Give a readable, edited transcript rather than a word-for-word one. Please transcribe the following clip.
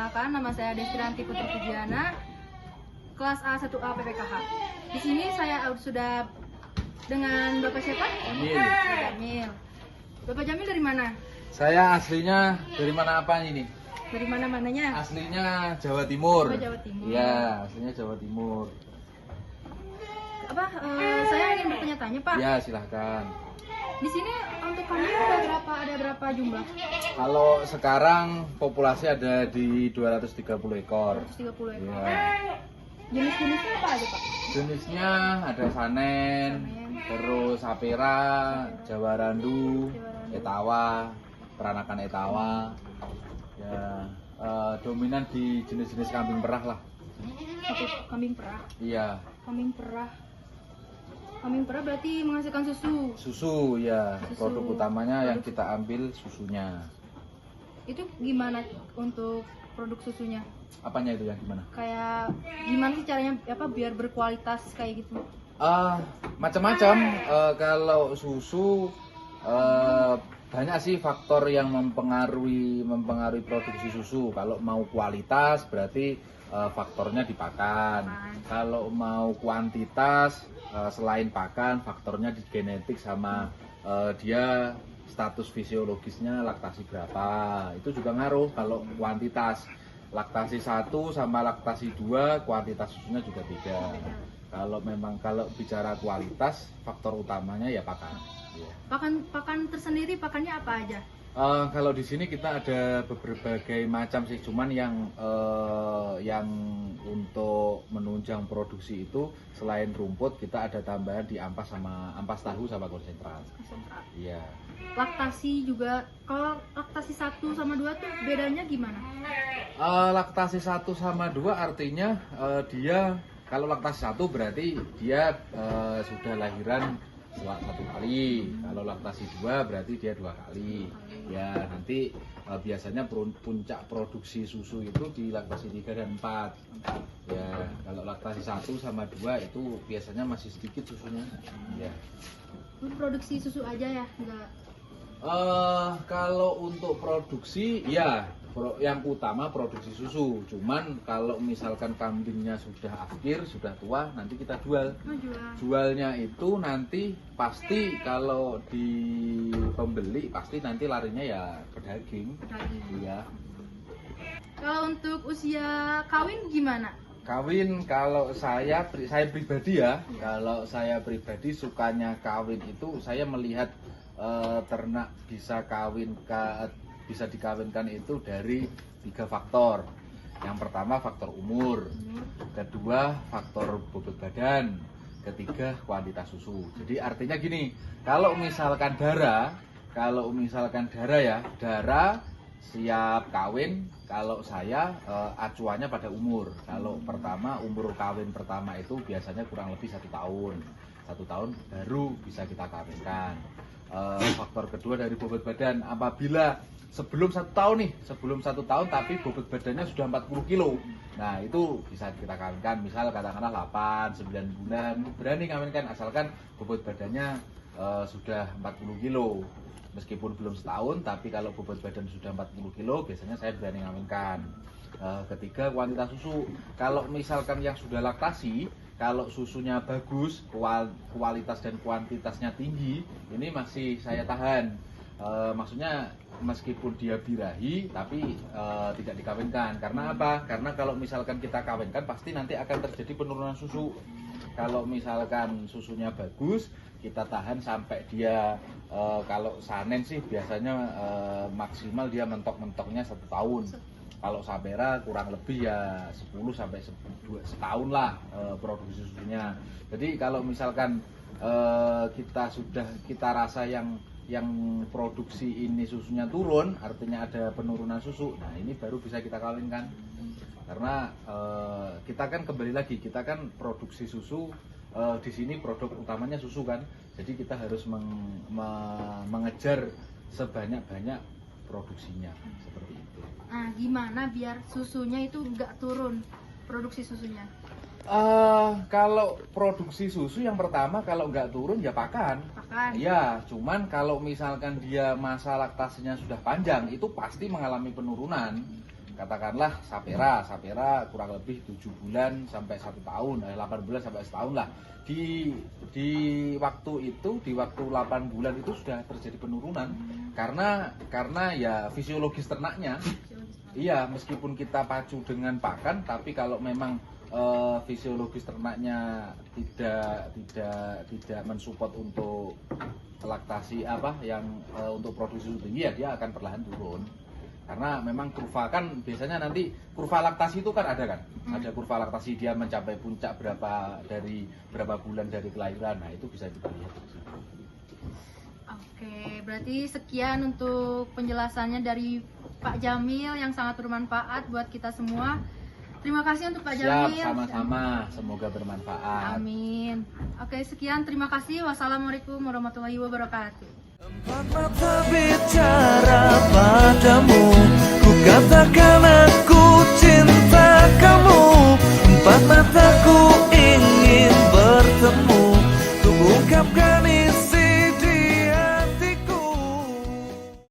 perkenalkan, nama saya Destiranti Putri Pujiana, kelas A1A PPKH. Di sini saya sudah dengan Bapak siapa? Jamil. Bapak Jamil. Bapak Jamil dari mana? Saya aslinya dari mana apa ini? Dari mana-mananya? Aslinya Jawa Timur. Oh, Jawa Timur. Iya, aslinya Jawa Timur. Saya ingin bertanya-tanya, Pak. Ya, silahkan. Di sini untuk kambing ada berapa jumlah? Kalau sekarang populasi ada di 230 ekor. 130 ekor. Ya. Jenis-jenisnya apa aja, Pak? Jenisnya ada sanen, terus sapera, Jawa Randu, etawa, peranakan etawa. Ya, dominan di jenis-jenis kambing perah lah. Satu kambing perah. Iya. Kambing perah. Kambing perah berarti menghasilkan susu. Susu ya, Susu. produk utamanya yang kita ambil susunya. Itu gimana untuk produk susunya? Apanya itu yang gimana? Kayak gimana sih caranya biar berkualitas kayak gitu? Macam-macam. Kalau susu banyak sih faktor yang mempengaruhi produksi susu. Kalau mau kualitas berarti faktornya di pakan. Kalau mau kuantitas selain pakan, faktornya di genetik sama dia status fisiologisnya laktasi berapa. Itu juga ngaruh. Kalau kuantitas laktasi 1 sama laktasi 2 kuantitas susunya juga beda. Kalau bicara kualitas, faktor utamanya ya pakan. Ya. Pakan tersendiri, pakannya apa aja? Kalau di sini kita ada berbagai macam sih, cuman yang untuk menunjang produksi itu selain rumput kita ada tambahan di ampas tahu sama konsentrat. Iya. Laktasi juga, kalau laktasi 1 sama 2 tuh bedanya gimana? Laktasi 1 sama 2 artinya dia kalau laktasi 1 berarti dia sudah lahiran 1 kali. Kalau laktasi 2 berarti dia 2 kali. Ya, nanti biasanya puncak produksi susu itu di laktasi 3 dan 4. Ya, kalau laktasi 1 sama 2 itu biasanya masih sedikit susunya. Ya. Produksi susu aja ya, enggak? Kalau untuk produksi ya yang utama produksi susu. Cuman kalau misalkan kambingnya sudah akhir, sudah tua, nanti kita jual. Jualnya itu nanti pasti kalau di pembeli pasti nanti larinya ya ke daging. Iya. Kalau untuk usia kawin gimana? Kawin kalau saya pribadi ya, kalau saya pribadi sukanya kawin itu saya melihat ternak bisa dikawinkan itu dari 3 faktor. Yang pertama faktor umur, kedua faktor bobot badan, ketiga kuantitas susu. Jadi artinya gini, kalau misalkan darah siap kawin, kalau saya acuannya pada umur. Kalau umur kawin pertama itu biasanya kurang lebih 1 tahun. 1 tahun baru bisa kita kawinkan. Faktor kedua dari bobot badan, apabila sebelum 1 tahun tapi bobot badannya sudah 40 kilo, nah itu bisa kita kawinkan. Misal katakanlah 8-9 bulan berani kawinkan asalkan bobot badannya sudah 40 kilo. Meskipun belum setahun, tapi kalau bobot badan sudah 40 kilo biasanya saya berani kawinkan. Ketiga, kuantitas susu. Kalau misalkan yang sudah laktasi, kalau susunya bagus, kualitas dan kuantitasnya tinggi, ini masih saya tahan. Maksudnya meskipun dia birahi, tapi tidak dikawinkan. Karena apa? Karena kalau misalkan kita kawinkan, pasti nanti akan terjadi penurunan susu. Kalau misalkan susunya bagus, kita tahan sampai dia kalau sanen sih biasanya maksimal dia mentok-mentoknya 1 tahun. Kalau sapera kurang lebih ya 10 sampai 2 setahun lah produksi susunya. Jadi kalau misalkan kita rasa yang produksi ini susunya turun, artinya ada penurunan susu. Nah, ini baru bisa kita kawinkan. Karena kita kan kembali lagi, kita kan produksi susu di sini produk utamanya susu kan. Jadi kita harus mengejar sebanyak-banyak produksinya seperti itu. Nah, gimana biar susunya itu nggak turun, produksi susunya? Kalau produksi susu yang pertama kalau nggak turun ya pakan. Ya, cuman kalau misalkan dia masa laktasinya sudah panjang itu pasti mengalami penurunan. katakanlah sapera kurang lebih 7 bulan sampai 1 tahun, 8 bulan sampai setahun lah. Di waktu itu, di waktu 8 bulan itu sudah terjadi penurunan karena ya fisiologis ternaknya. Iya, meskipun kita pacu dengan pakan, tapi kalau memang fisiologis ternaknya tidak mensupport untuk laktasi untuk produksi tinggi, ya dia akan perlahan turun. Karena memang kurva kan biasanya nanti kurva laktasi itu kan ada kan, ada kurva laktasi dia mencapai puncak berapa bulan dari kelahiran. Nah itu bisa kita lihat di situ. Oke, berarti sekian untuk penjelasannya dari Pak Jamil yang sangat bermanfaat buat kita semua. Terima kasih untuk Pak Jamil. Siap, sama-sama. Semoga bermanfaat. Amin. Oke, sekian. Terima kasih. Wassalamualaikum warahmatullahi wabarakatuh. Empat mata bicara padamu, ku katakan